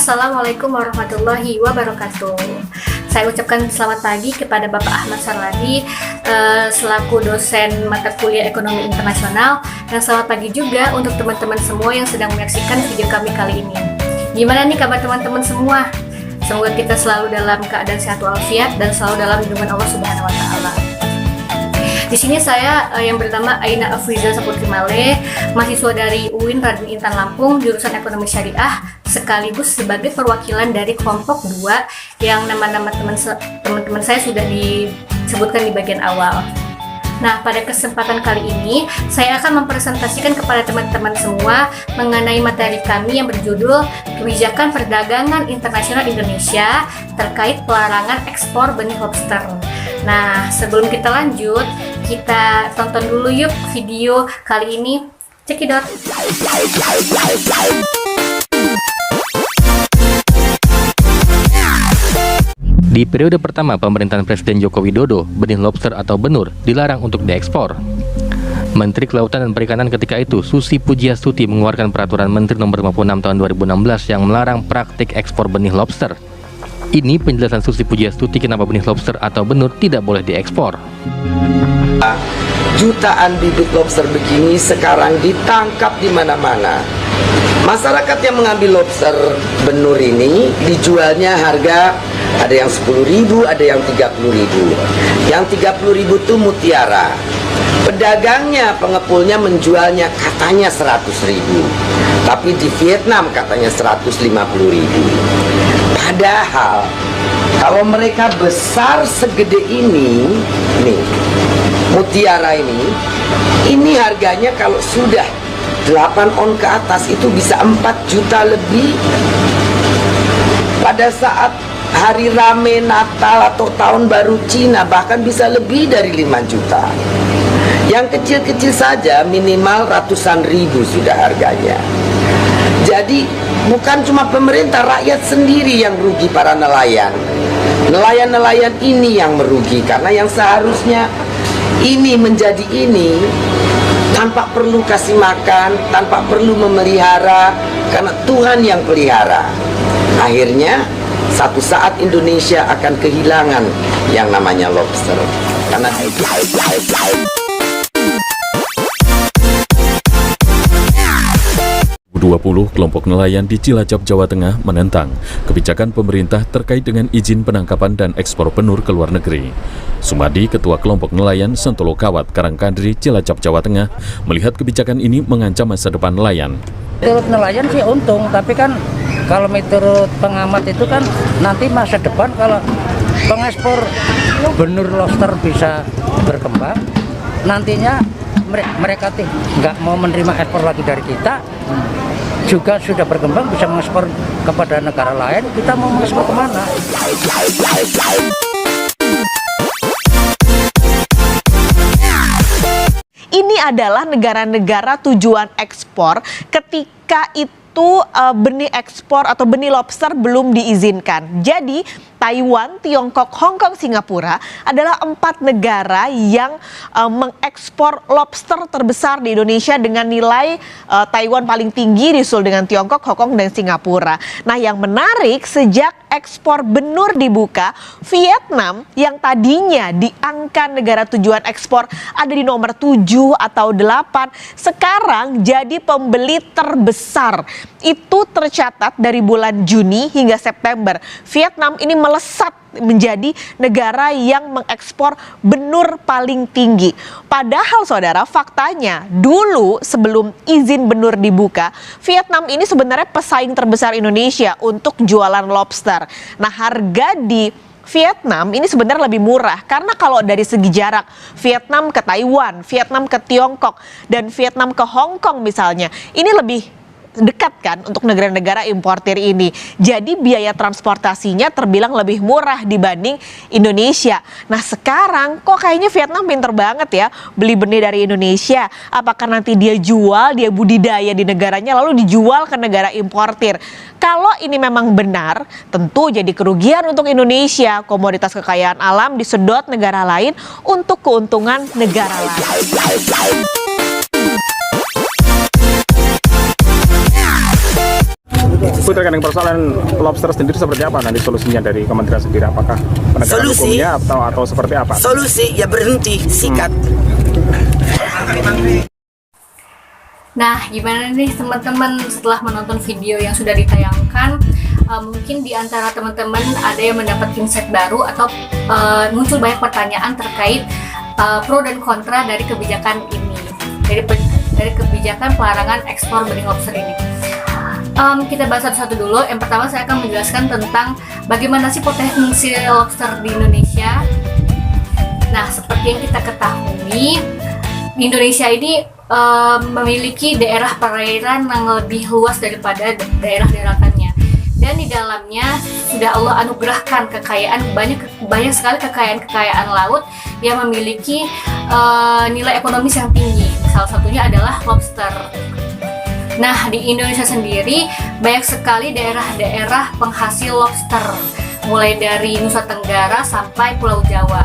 Assalamualaikum warahmatullahi wabarakatuh. Saya ucapkan selamat pagi kepada Bapak Ahmad Sarladi selaku dosen mata kuliah Ekonomi Internasional, dan selamat pagi juga untuk teman-teman semua yang sedang menyaksikan video kami kali ini. Gimana nih kabar teman-teman semua? Semoga kita selalu dalam keadaan sehat walafiat dan selalu dalam lindungan Allah Subhanahu wa taala. Di sini saya yang bernama Aina Afrizal Saputri Male, mahasiswa dari UIN Raden Intan Lampung, jurusan Ekonomi Syariah, sekaligus sebagai perwakilan dari kelompok 2 yang nama-nama teman-teman saya sudah disebutkan di bagian awal. Nah, pada kesempatan kali ini saya akan mempresentasikan kepada teman-teman semua mengenai materi kami yang berjudul Kebijakan Perdagangan Internasional Indonesia terkait pelarangan ekspor benih lobster. Nah, sebelum kita lanjut, kita tonton dulu yuk video kali ini. Cekidot. Di periode pertama pemerintahan Presiden Joko Widodo, benih lobster atau benur dilarang untuk diekspor. Menteri Kelautan dan Perikanan ketika itu, Susi Pujiastuti, mengeluarkan peraturan Menteri Nomor 56 Tahun 2016 yang melarang praktik ekspor benih lobster. Ini penjelasan Susi Pujiastuti kenapa benih lobster atau benur tidak boleh diekspor. Jutaan bibit lobster begini sekarang ditangkap di mana-mana. Masyarakat yang mengambil lobster benur ini dijualnya harga ada yang 10.000, ada yang 30.000. Yang 30.000 itu mutiara. Pedagangnya, pengepulnya menjualnya katanya 100.000. Tapi di Vietnam katanya 150.000. Padahal kalau mereka besar segede ini, nih, mutiara ini harganya kalau sudah 8 on ke atas itu bisa 4 juta lebih. Pada saat hari rame Natal atau tahun baru Cina bahkan bisa lebih dari 5 juta. Yang kecil-kecil saja minimal ratusan ribu sudah harganya. Jadi bukan cuma pemerintah, rakyat sendiri yang rugi, para nelayan. Nelayan-nelayan ini yang merugi karena yang seharusnya ini menjadi ini tanpa perlu kasih makan, tanpa perlu memelihara, karena Tuhan yang pelihara. Akhirnya satu saat Indonesia akan kehilangan yang namanya lobster. Karena 20 kelompok nelayan di Cilacap, Jawa Tengah menentang kebijakan pemerintah terkait dengan izin penangkapan dan ekspor benur ke luar negeri. Sumadi, ketua kelompok nelayan Sentolo Kawat, Karangkandri, Cilacap, Jawa Tengah, melihat kebijakan ini mengancam masa depan nelayan. Menurut nelayan sih untung, tapi kan kalau menurut pengamat itu kan nanti masa depan kalau pengekspor benur lobster bisa berkembang, nantinya mereka nggak mau menerima ekspor lagi dari kita, juga sudah berkembang bisa mengekspor kepada negara lain, kita mau mengekspor kemana? Ini adalah negara-negara tujuan ekspor ketika itu benih ekspor atau benih lobster belum diizinkan. Jadi Taiwan, Tiongkok, Hong Kong, Singapura adalah 4 negara yang mengekspor lobster terbesar di Indonesia dengan nilai Taiwan paling tinggi disusul dengan Tiongkok, Hong Kong, dan Singapura. Nah, yang menarik, sejak ekspor benur dibuka, Vietnam yang tadinya di angka negara tujuan ekspor ada di nomor 7 atau 8, sekarang jadi pembeli terbesar. Itu tercatat dari bulan Juni hingga September. Vietnam ini melesat menjadi negara yang mengekspor benur paling tinggi. Padahal saudara, faktanya dulu sebelum izin benur dibuka, Vietnam ini sebenarnya pesaing terbesar Indonesia untuk jualan lobster. Nah, harga di Vietnam ini sebenarnya lebih murah karena kalau dari segi jarak Vietnam ke Taiwan, Vietnam ke Tiongkok, dan Vietnam ke Hong Kong misalnya, ini lebih dekat kan untuk negara-negara importir ini. Jadi biaya transportasinya terbilang lebih murah dibanding Indonesia. Nah, sekarang kok kayaknya Vietnam pinter banget ya beli benih dari Indonesia. Apakah nanti dia jual, dia budidaya di negaranya lalu dijual ke negara importir? Kalau ini memang benar, tentu jadi kerugian untuk Indonesia. Komoditas kekayaan alam disedot negara lain untuk keuntungan negara lain. Bu, terkait dengan persoalan lobster sendiri seperti apa nanti solusinya dari kementerian sendiri? Apakah penegakan hukumnya atau seperti apa? Solusi ya berhenti, sikat. Nah, gimana nih teman-teman setelah menonton video yang sudah ditayangkan? Mungkin di antara teman-teman ada yang mendapat insight baru atau muncul banyak pertanyaan terkait pro dan kontra dari kebijakan ini, dari kebijakan pelarangan ekspor benih lobster ini. Kita bahas satu-satu dulu. Yang pertama saya akan menjelaskan tentang bagaimana sih potensi lobster di Indonesia. Nah, seperti yang kita ketahui, Indonesia ini memiliki daerah perairan yang lebih luas daripada daerah daratannya, dan di dalamnya sudah Allah anugerahkan kekayaan banyak sekali kekayaan laut yang memiliki nilai ekonomis yang tinggi. Salah satunya adalah lobster. Nah, di Indonesia sendiri banyak sekali daerah-daerah penghasil lobster, mulai dari Nusa Tenggara sampai Pulau Jawa.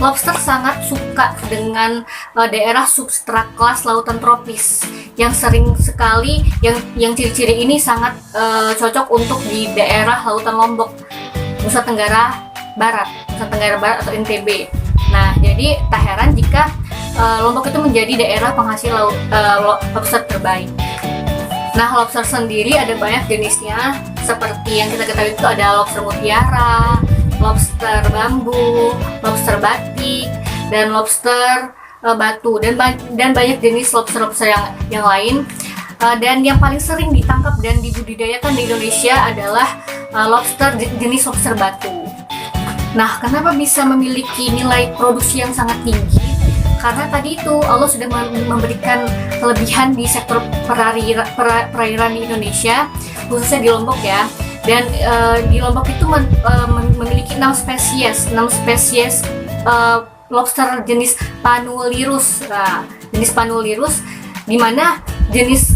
Lobster sangat suka dengan daerah substrat kelas lautan tropis yang sering sekali yang ciri-ciri ini sangat cocok untuk di daerah lautan Lombok, Nusa Tenggara Barat atau NTB. Nah, jadi tak heran jika Lombok itu menjadi daerah penghasil lobster terbaik. Nah, lobster sendiri ada banyak jenisnya, seperti yang kita ketahui itu ada lobster mutiara, lobster bambu, lobster batik, dan lobster batu, dan banyak jenis lobster yang lain. Dan yang paling sering ditangkap dan dibudidayakan di Indonesia adalah lobster jenis lobster batu. Nah, kenapa bisa memiliki nilai produksi yang sangat tinggi? Karena tadi itu Allah sudah memberikan kelebihan di sektor perairan di Indonesia, khususnya di Lombok ya. Dan di Lombok itu memiliki 6 spesies lobster jenis Panulirus. Nah, jenis Panulirus di mana jenis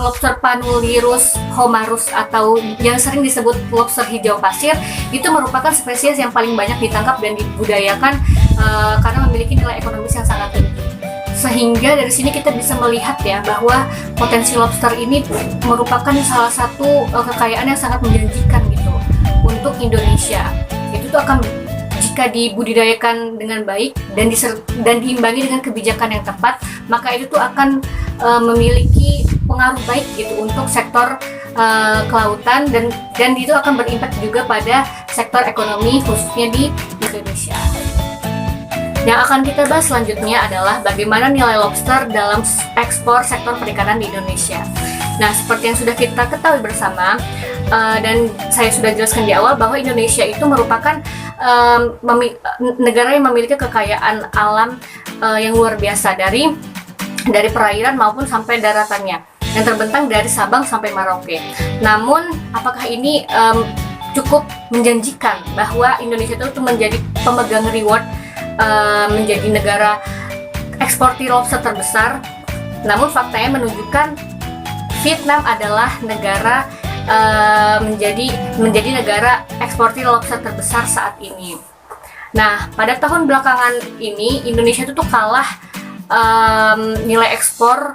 lobster Panulirus homarus atau yang sering disebut lobster hijau pasir itu merupakan spesies yang paling banyak ditangkap dan dibudidayakan karena memiliki nilai ekonomis yang sangat tinggi. Sehingga dari sini kita bisa melihat ya bahwa potensi lobster ini merupakan salah satu kekayaan yang sangat menjanjikan gitu untuk Indonesia. Itu tuh akan jika dibudidayakan dengan baik dan diimbangi dengan kebijakan yang tepat, maka itu tuh akan memiliki pengaruh baik gitu untuk sektor kelautan dan itu akan berimpak juga pada sektor ekonomi khususnya di Indonesia. Yang akan kita bahas selanjutnya adalah bagaimana nilai lobster dalam ekspor sektor perikanan di Indonesia. Nah, seperti yang sudah kita ketahui bersama dan saya sudah jelaskan di awal bahwa Indonesia itu merupakan negara yang memiliki kekayaan alam yang luar biasa dari perairan maupun sampai daratannya, yang terbentang dari Sabang sampai Merauke. Namun, apakah ini cukup menjanjikan bahwa Indonesia itu menjadi pemegang reward menjadi negara eksportir lobster terbesar? Namun faktanya menunjukkan Vietnam adalah negara menjadi negara eksportir lobster terbesar saat ini. Nah, pada tahun belakangan ini Indonesia itu tuh kalah nilai ekspor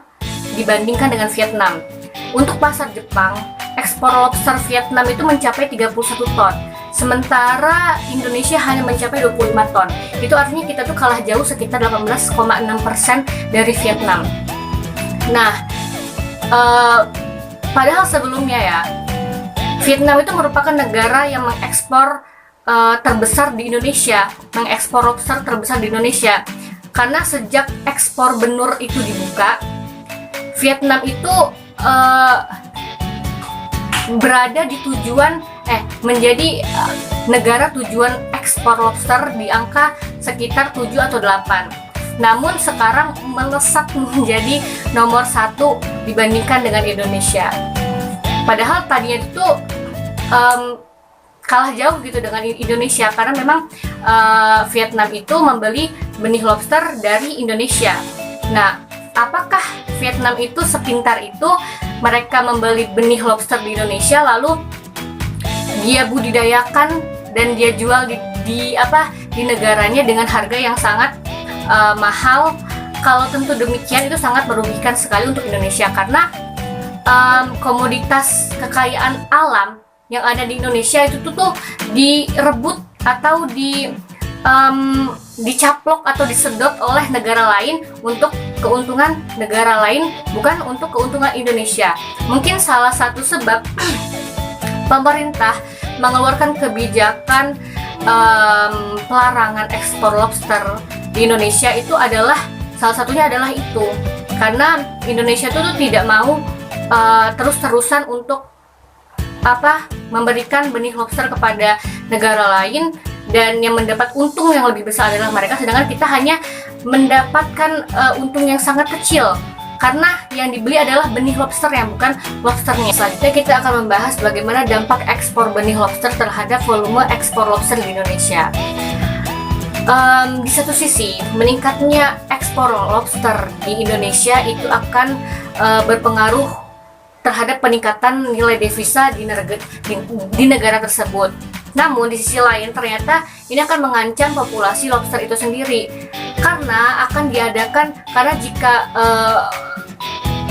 dibandingkan dengan Vietnam. Untuk pasar Jepang, ekspor lobster Vietnam itu mencapai 31 ton. Sementara Indonesia hanya mencapai 25 ton. Itu artinya kita tuh kalah jauh sekitar 18,6% dari Vietnam. Nah, padahal sebelumnya ya, Vietnam itu merupakan negara yang mengekspor terbesar di Indonesia, mengekspor lobster terbesar di Indonesia. Karena sejak ekspor benur itu dibuka, Vietnam itu berada di menjadi negara tujuan ekspor lobster di angka sekitar 7 atau 8. Namun sekarang melesat menjadi nomor 1 dibandingkan dengan Indonesia. Padahal tadinya itu kalah jauh gitu dengan Indonesia karena memang Vietnam itu membeli benih lobster dari Indonesia. Nah, apakah Vietnam itu sepintar itu mereka membeli benih lobster di Indonesia lalu dia budidayakan dan dia jual di negaranya dengan harga yang sangat mahal? Kalau tentu demikian itu sangat merugikan sekali untuk Indonesia karena komoditas kekayaan alam yang ada di Indonesia itu tuh direbut atau dicaplok atau disedot oleh negara lain untuk keuntungan negara lain, bukan untuk keuntungan Indonesia. Mungkin salah satu sebab pemerintah mengeluarkan kebijakan pelarangan ekspor lobster di Indonesia itu adalah salah satunya adalah itu, karena Indonesia itu tuh tidak mau terus-terusan untuk memberikan benih lobster kepada negara lain, dan yang mendapat untung yang lebih besar adalah mereka, sedangkan kita hanya mendapatkan untung yang sangat kecil karena yang dibeli adalah benih lobster yang bukan lobsternya. Selanjutnya kita akan membahas bagaimana dampak ekspor benih lobster terhadap volume ekspor lobster di Indonesia. Di satu sisi, meningkatnya ekspor lobster di Indonesia itu akan berpengaruh terhadap peningkatan nilai devisa di negara tersebut. Namun di sisi lain ternyata ini akan mengancam populasi lobster itu sendiri, karena jika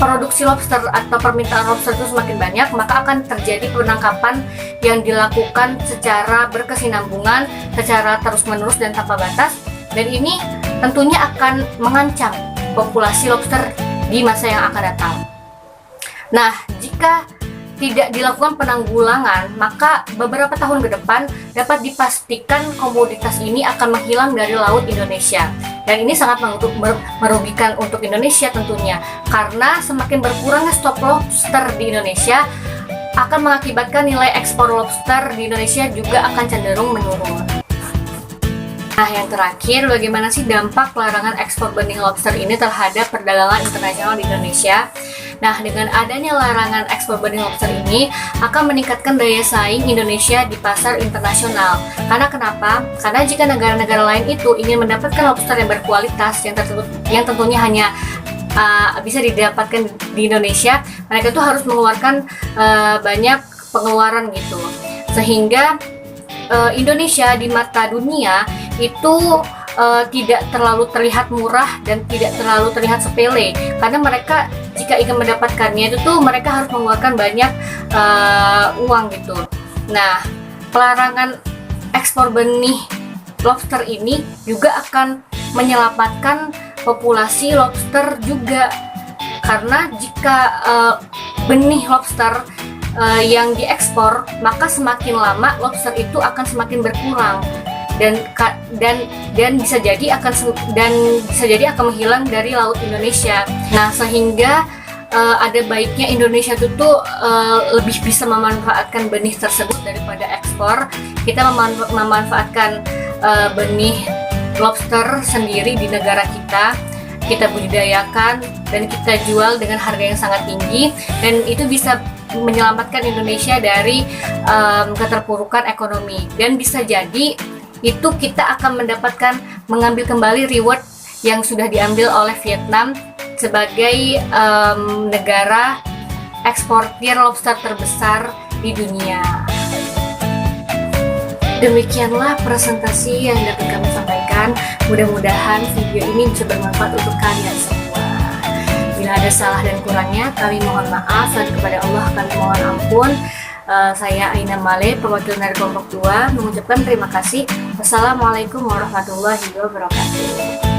produksi lobster atau permintaan lobster itu semakin banyak, maka akan terjadi penangkapan yang dilakukan secara berkesinambungan, secara terus-menerus dan tanpa batas, dan ini tentunya akan mengancam populasi lobster di masa yang akan datang. Nah, jika tidak dilakukan penanggulangan, maka beberapa tahun ke depan dapat dipastikan komoditas ini akan menghilang dari laut Indonesia. Dan ini sangat merugikan untuk Indonesia tentunya, karena semakin berkurangnya stok lobster di Indonesia akan mengakibatkan nilai ekspor lobster di Indonesia juga akan cenderung menurun. Nah, yang terakhir, bagaimana sih dampak larangan ekspor benih lobster ini terhadap perdagangan internasional di Indonesia? Nah, dengan adanya larangan ekspor benih lobster ini akan meningkatkan daya saing Indonesia di pasar internasional. Karena kenapa? Karena jika negara-negara lain itu ingin mendapatkan lobster yang berkualitas yang tentunya hanya bisa didapatkan di Indonesia, mereka tuh harus mengeluarkan banyak pengeluaran gitu. Sehingga Indonesia di mata dunia itu tidak terlalu terlihat murah dan tidak terlalu terlihat sepele, karena mereka jika ingin mendapatkannya itu tuh mereka harus mengeluarkan banyak uang gitu. Nah, pelarangan ekspor benih lobster ini juga akan menyelamatkan populasi lobster juga, karena jika benih lobster yang diekspor, maka semakin lama lobster itu akan semakin berkurang dan bisa jadi akan menghilang dari laut Indonesia. Nah, sehingga ada baiknya Indonesia itu lebih bisa memanfaatkan benih tersebut daripada ekspor. Kita memanfaatkan benih lobster sendiri di negara kita budidayakan dan kita jual dengan harga yang sangat tinggi, dan itu bisa menyelamatkan Indonesia dari keterpurukan ekonomi, dan bisa jadi itu kita akan mengambil kembali reward yang sudah diambil oleh Vietnam sebagai negara eksportir lobster terbesar di dunia. Demikianlah presentasi yang dapat kami sampaikan. Mudah-mudahan video ini bisa bermanfaat untuk kalian semua. Bila ada salah dan kurangnya, kami mohon maaf, dan kepada Allah kami mohon ampun. Saya Aina Male, perwakilan dari kelompok 2, mengucapkan terima kasih. Wassalamualaikum warahmatullahi wabarakatuh.